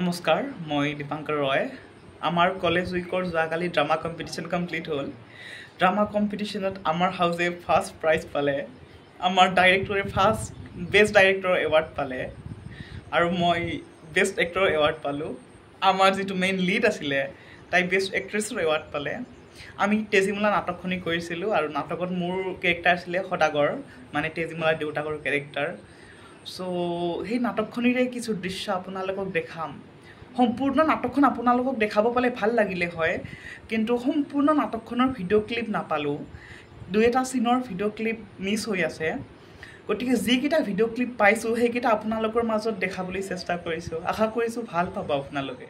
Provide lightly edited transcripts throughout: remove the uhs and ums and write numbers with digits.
নমস্কাৰ মই দীপাংকৰ ৰয় আমাৰ কলেজ উইকৰ যোৱাকালি ড্ৰামা কম্পিটিশ্যন কমপ্লিট হ'ল ড্ৰামা কম্পিটিশ্যনত আমাৰ হাউজে ফাৰ্ষ্ট প্ৰাইজ পালে আমাৰ ডাইৰেক্টৰে ফাৰ্ষ্ট বেষ্ট ডাইৰেক্টৰ এৱাৰ্ড পালে আৰু মই বেষ্ট এক্টৰ এৱাৰ্ড পালোঁ আমাৰ যিটো মেইন লিড আছিলে তাই বেষ্ট এক্ট্ৰেছৰ এৱাৰ্ড পালে আমি তেজীমলা নাটকখনি কৰিছিলোঁ আৰু নাটকত মোৰ কেৰেক্টাৰ আছিলে সদাগৰ মানে তেজীমলাৰ দেউতাকৰ কেৰেক্টাৰ সো সেই নাটকখনিৰে কিছু দৃশ্য আপোনালোকক দেখাম সম্পূৰ্ণ নাটকখন আপোনালোকক দেখাব পালে ভাল লাগিলে হয় কিন্তু সম্পূৰ্ণ নাটকখনৰ ভিডিঅ' ক্লিপ নাপালোঁ দুই এটা সিনৰ ভিডিঅ' ক্লিপ মিছ হৈ আছে গতিকে যিকেইটা ভিডিঅ' ক্লিপ পাইছোঁ সেইকেইটা আপোনালোকৰ মাজত দেখাবলৈ চেষ্টা কৰিছোঁ আশা কৰিছোঁ ভাল পাব আপোনালোকে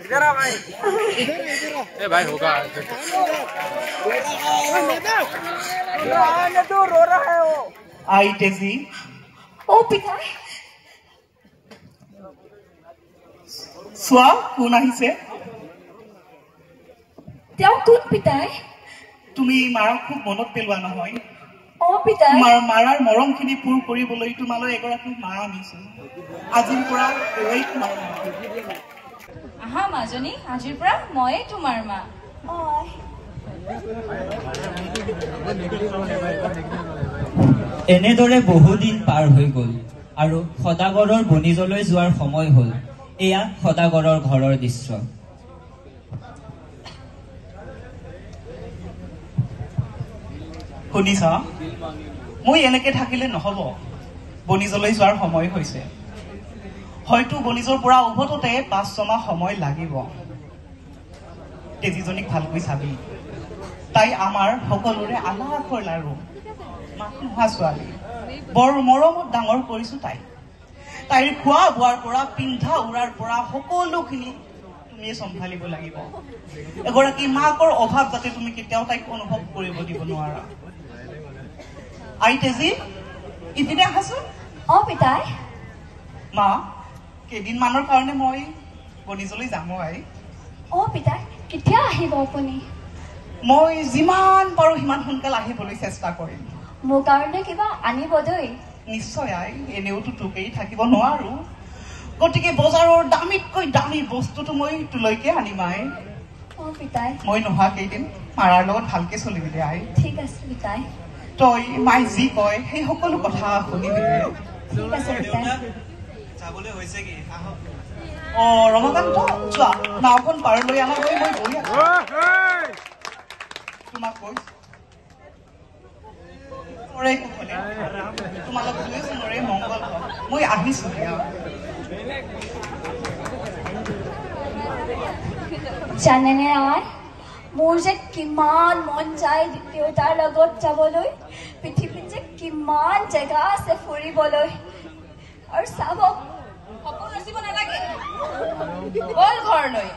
इधर आ भाई ए भाई होगा तो रो रहा है वो आई तेजी ओ पिता स्वा कोण আহিছে তেওঁ কোন পিতাই তুমি মাৰ খুব মনত পেলোৱা নহয় ओ पिताই মাৰাৰ মৰমখিনি পূৰ কৰিবলৈ তোমালৈ এগৰাকী মা আনিছো আজিৰ পৰা এই তোমাৰ আহা মাজনী আজিৰ পৰা মই তোমাৰ মা অয় এনেদৰে বহুদিন পাৰ হৈ গ'ল আৰু সদাগৰৰ বনিজলৈ যোৱাৰ সময় হ'ল এয়া সদাগৰৰ ঘৰৰ দৃশ্য শুনিছা মই এনেকৈ থাকিলে নহ'ব বনিজলৈ যোৱাৰ সময় হৈছে হয়তো বনিজৰ পৰা উভততে ৫-৬ মাহ সময় লাগিব তেজীজনীক ভালকৈ চাবি তাই আমাৰ সকলোৰে আলাসৰ লাৰু মাক নোহোৱা ছোৱালী বৰ মৰমত ডাঙৰ কৰিছোঁ তাইৰ খোৱা বোৱাৰ পৰা পিন্ধা উৰাৰ পৰা সকলোখিনি তুমিয়ে চম্ভালিব লাগিব এগৰাকী মাকৰ অভাৱ যাতে তুমি কেতিয়াও তাইক অনুভৱ কৰিব দিব নোৱাৰা আই তেজি ইপিনে আহাচোন অ পিতাই মা কেইদিনমানৰ কাৰণে মই বনিজলৈ যাম আই অ পিতাই কেতিয়া আহিব আপুনি মই যিমান পাৰোঁ সিমান সোনকালে আহিবলৈ চেষ্টা কৰিম মোৰ কাৰণে কিবা আনিব দেই নিশ্চয় আই এনেওতো তোকেই থাকিব নোৱাৰো গতিকে বজাৰৰ দামীতকৈ দামী বস্তুটো মই তোলৈকে আনিম আই অ পিতাই মই নোহোৱা কেইদিন মাৰাৰ লগত ভালকে চলিবি দে আই ঠিক আছে পিতাই তই মাই যি কয় সেই সকলো কথা শুনিবি দে ঠিক আছে পিতাই যাবলৈ হৈছে কি অ ৰমাকান্ত চোৱা নাওখন পাৰলৈ আনাকৈ মই গৈ আছো তোমাক কৈছো তোমালোক দুয়োজনৰে মংগল হওক মই আহিছো দিয়া জানেনে আই মোৰ যে কিমান মন যায় দেউতাৰ লগত যাবলৈ পৃথিৱীত যে কিমান জেগা আছে ফুৰিবলৈ আৰু চাব সপোন ৰচিব নালাগে বল ঘৰলৈ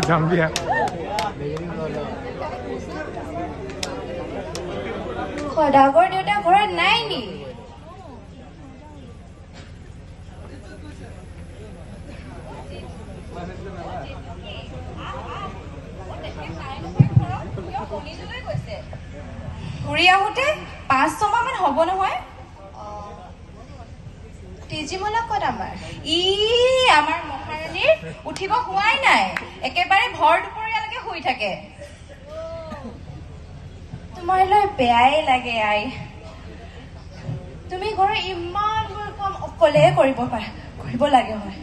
জাম্বিয়া সদাগৰ দেউতা ঘৰত নাই নি ঘূৰি আহোঁতে ৫-৬ মাহ মান হ'ব নহয় তেজীমলা ক'ত আমাৰ আমাৰ মহাৰাণীৰ উঠিব হোৱাই নাই একেবাৰে ভৰ দুপৰীয়ালৈকে শুই থাকে তোমালৈ বেয়াই লাগে আই তুমি ঘৰৰ ইমানবোৰ কাম অকলে কৰিব লাগে হয়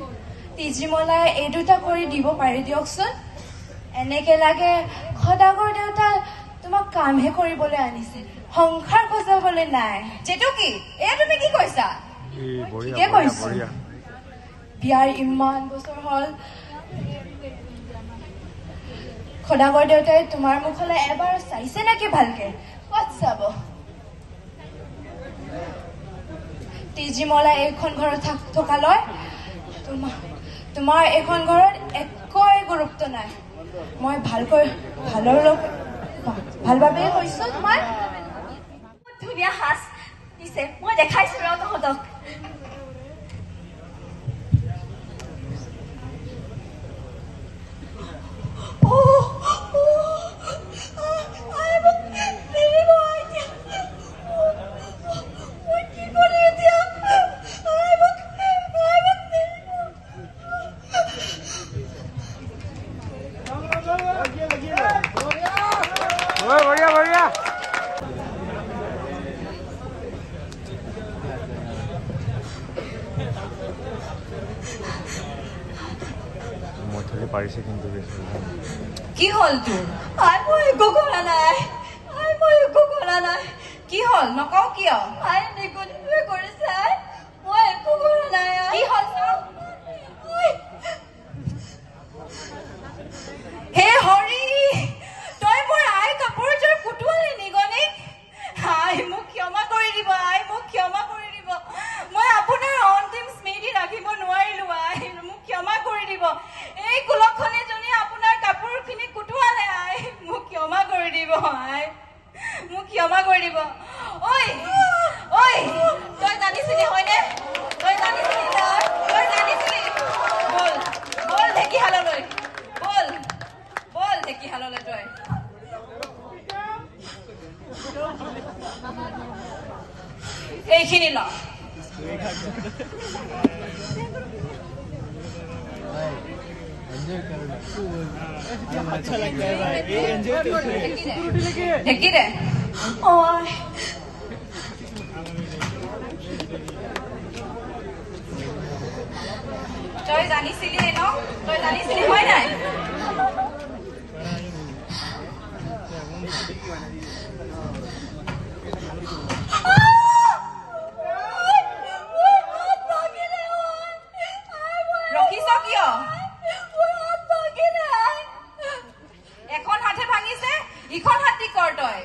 তেজীমলাই এই দুটা কৰি দিব পাৰি দিয়কচোন এনেকে লাগে সদাগৰ দেউতা তোমাক কামহে কৰিবলৈ আনিছে সংসাৰ সজাবলৈ নাই যেটো কি এয়া তুমি কি কৈছা ঠিকে কৈছো বিয়াৰ ইমান বছৰ হ'ল সদাগৰ দেউতাই তোমাৰ মুখলৈ এবাৰ চাইছে নেকি ভালকে ক'ত চাব তেজীমলা এইখন ঘৰত থকালৈ তোমাৰ এখন ঘৰত একোৱে গুৰুত্ব নাই মই ভালভাৱে কৈছো তোমাৰ ধুনীয়া সাজ দিছে মই দেখাইছো ৰ তহঁতক কি হল তোৰ মই একো কৰা নাই কি হল নকওঁ কিয় নিগুণে কৰিছে মই একো কৰা নাই কি হল হে হৰি তই মোৰ আই কাপোৰযোৰ কুটুৱালি নিগনিক আই মোক ক্ষমা কৰি দিব মই আপোনাৰ অন্তিম স্মৃতি ৰাখিব নোৱাৰিলো আই মোক ক্ষমা কৰি দিব এই কুলখনে জনী আপোনাৰ কাপোৰখিনি কুটুৱালে আই মোক ক্ষমা কৰি দিব ঐ তই জানিছিলি হয়নে তই জানিছিলি বল ঢেকিহাললৈ তই এইখিনি ল ঢেকি দে তই জানিছিলি ন হয় নাই ৰখিছ কিয় এখন হাতে ভাঙিছে ইখন হাতী কৰ তই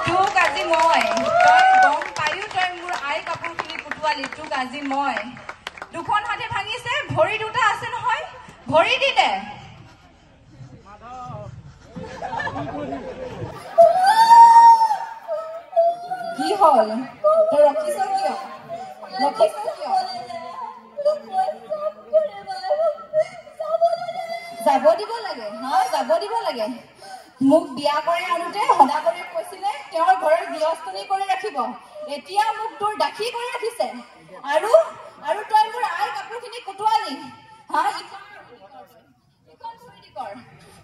তোক আজি মই তই গম পায়ো তই মোৰ আই কাপোৰখিনি কুটুৱালি তোক আজি মই দুখন হাতে ভাঙিছে ভৰি দুটা আছে নহয় ভৰি দি দে কি হল তই ৰখিছ কিয় যাব দিব লাগে মোক বিয়া কৰি আনোতে সদাগৰে কৈছিলে তেওঁৰ ঘৰৰ গৃহস্থনী কৰি ৰাখিব এতিয়া মোক তোৰ দাখি কৰি ৰাখিছে আৰু তই মোৰ আই কাপোৰখিনি কুটুৱালি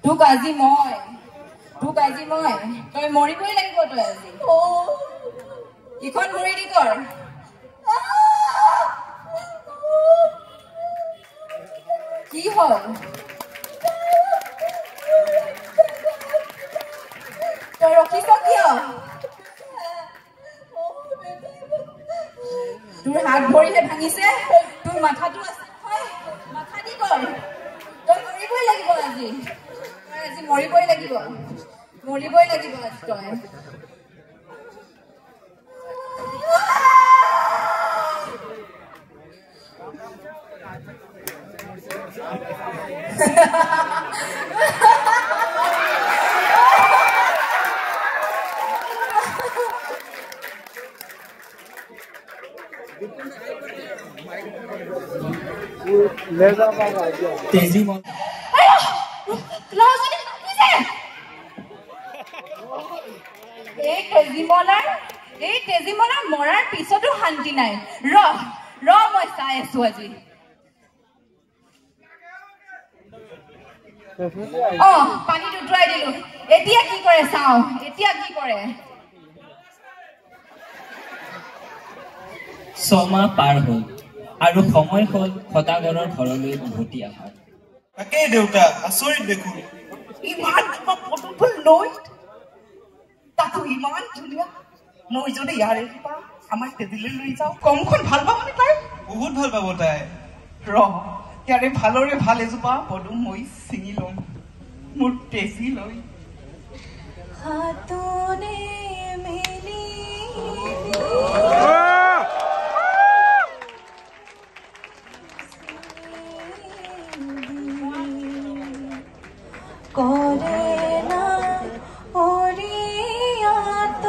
তোক আজি মই তই মৰিবই লাগিব তই আজি ইখন ভৰি দি কৰ কি হল তই ৰখিছ কিয় তোৰ হাত ভৰিহে ভাঙিছে তোৰ মাথাটো আছে মাথা দি কৰ তই মৰিবই লাগিব আজি মৰিবই লাগিব আজি তই এই তেজীমলাৰ মৰাৰ পিছতো শান্তি নাই ৰ মই চাই আছো আজি পানীত উতৰাই দিলো এতিয়া কি কৰে চাও ছমাহ পাৰ হল আৰু সময় হল সদাগৰৰ ঘৰলৈ উভতি অহাৰ তাকেই দেউতা আচৰিত দেখোন ইমান পটুফুল নৈ তাকো ইমান ধুনীয়া মই যদি ইয়াৰে আমাৰ তেজিলৈ লৈ যাওঁ কমখন ভাল পাবনে তাই বহুত ভাল পাব তাই ইয়াৰে ভালৰে ভাল এজোপা পদুম মই ছিঙি ল'ম মোৰ টেজি লৈ হাতনে মেলি কৰে না অৰিয়াত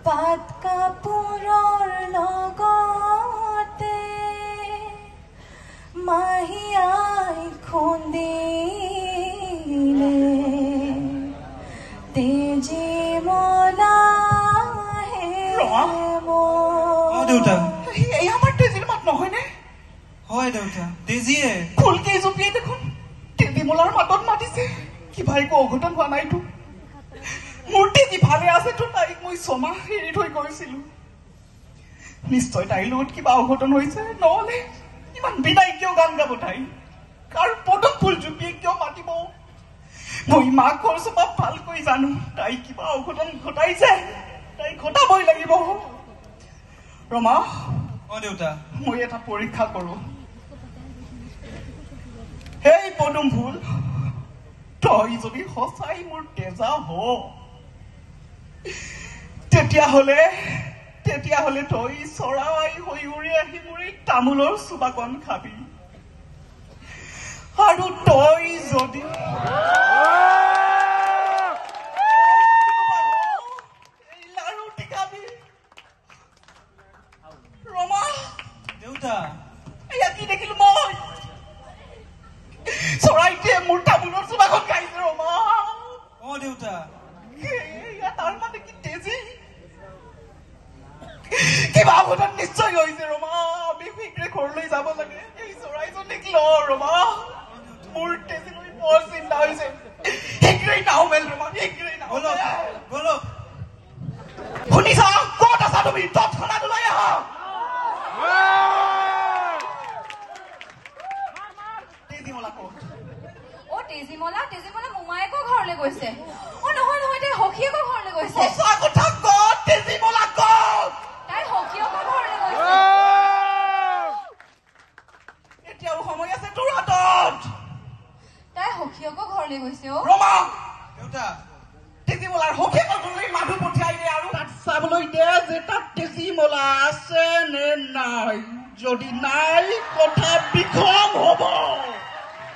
পাত কাপোৰৰ লগতে মাহিয়াই খুন্দিলে তেজি মলা দেউতা এই আমাৰ তেজিৰ মাত নহয়নে হয় দেউতা তেজিয়ে ফুলকে জপিয়াই দেখোন তেজি মলাৰ মাতত মাতিছে কিবা একো অঘটন হোৱা নাইতো মোৰ তেজি ভালে আছেতো তাইক মই 6 মাহ এৰি থৈ গৈছিলো নিশ্চয় তাইৰ লগত কিবা অঘটন হৈছে নহ'লে ইমান বিদায় কিয় গান গাব তাই কাৰ পদুম ফুল জুপিয়ে কিয় মাতিব মই মাকৰ স্বভাৱ ভালকৈ জানো তাই কিবা অঘটন ঘটাইছে তাই ঘটাবই লাগিব ৰমা দেউতা মই এটা পৰীক্ষা কৰো হেই পদুম ফুল তই যদি সঁচাই মোৰ তেজা হ তেতিয়াহ'লে তই চৰাই হৈ উৰি আহি মোৰ এই তামোলৰ চোবাকণ খাবি আৰু তই যদি এই লাৰুটি খাবি ৰমা দেউতা এয়া কি দেখিলো মই চৰাইটোৱে মোৰ তামোলৰ চোবাকণ খাইছে ৰমা দেউতা এয়া তাৰ মানে কি তেজি কিবা অঘটন নিশ্চয় হৈছে ৰমা আমি শীঘ্ৰে ঘৰলৈ যাব লাগে এই চৰাইজনীক ল ৰমা মোৰ তেজি লৈ বৰ চিন্তা হৈছে শীঘ্ৰেই নাও মেল ৰমা শীঘ্ৰেই নাও বলক শুনিছা ক'ত আছা তুমি তৎক্ষণাত ওলাই আহা তেজিমলা ক'ত তেজিমলা মোমায়েকৰ ঘৰলৈ গৈছে নহয় তাই সখীয়েকৰ ঘৰলৈ গৈছে সঁচা কথা ক'ত তেজিমলা ক'ত তাই সখীয়েকৰ ঘৰলৈ গৈছে এতিয়াও সময় আছে তোৰ হাতত তাই সখীয়েকৰ ঘৰলৈ গৈছে ৰমা দেউতা তেজিমলাৰ সখীয়েকৰ ঘৰলৈ মানুহ পঠিয়াই দে আৰু তাত চাবলৈ দে যে তাত তেজিমলা আছে নে নাই যদি নাই কথা বিখম হ'ব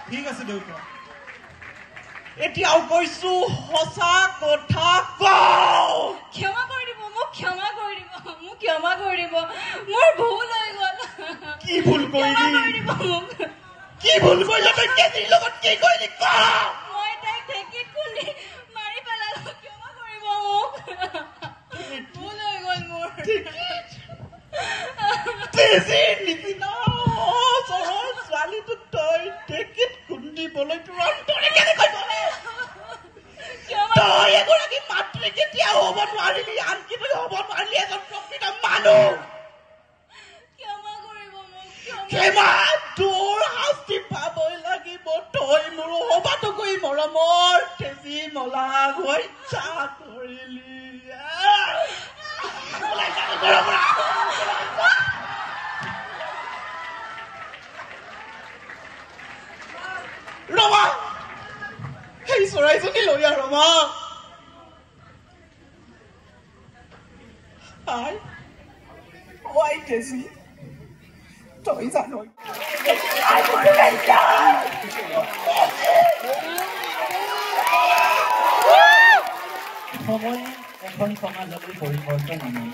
ঠিক আছে দেউতা এতিয়াও কৈছো সঁচা কথা ক্ষমা কৰি দিব মোক ক্ষমা কৰি দিব মোৰ ভুল হৈ গ'ল কি ভুল কৰিলি কি ভুল কৰিলি তই তেজিৰ লগত কি কৰিলি মই তাইক ঢেঁকীত খুন্দি মাৰি পেলালো ক্ষমা কৰিব মোক ভুল হৈ গ'ল মোৰ তেজিৰ নিচিনা ছোৱালীটোক তই ঢেঁকীত খুন্দিবলৈ তোৰ অন্তৰে কেনেকৈ বলে তই এগৰাকী মাতৃ কেতিয়াও হ'ব নোৱাৰিলি আনকি তই হ'ব নোৱাৰিলি এজন প্ৰকৃত মানুহ ক্ষমা তোৰ শাস্তি পাবই লাগিব তই মোৰ সবাতোকৈ মৰমৰ তেজিমলা হত্যা কৰিলি ৰমা সেই চৰাইজনী লৈ আহ ৰমা তেজি তই জানো সময়ে এখন সমাজলৈ পৰিৱৰ্তন আনে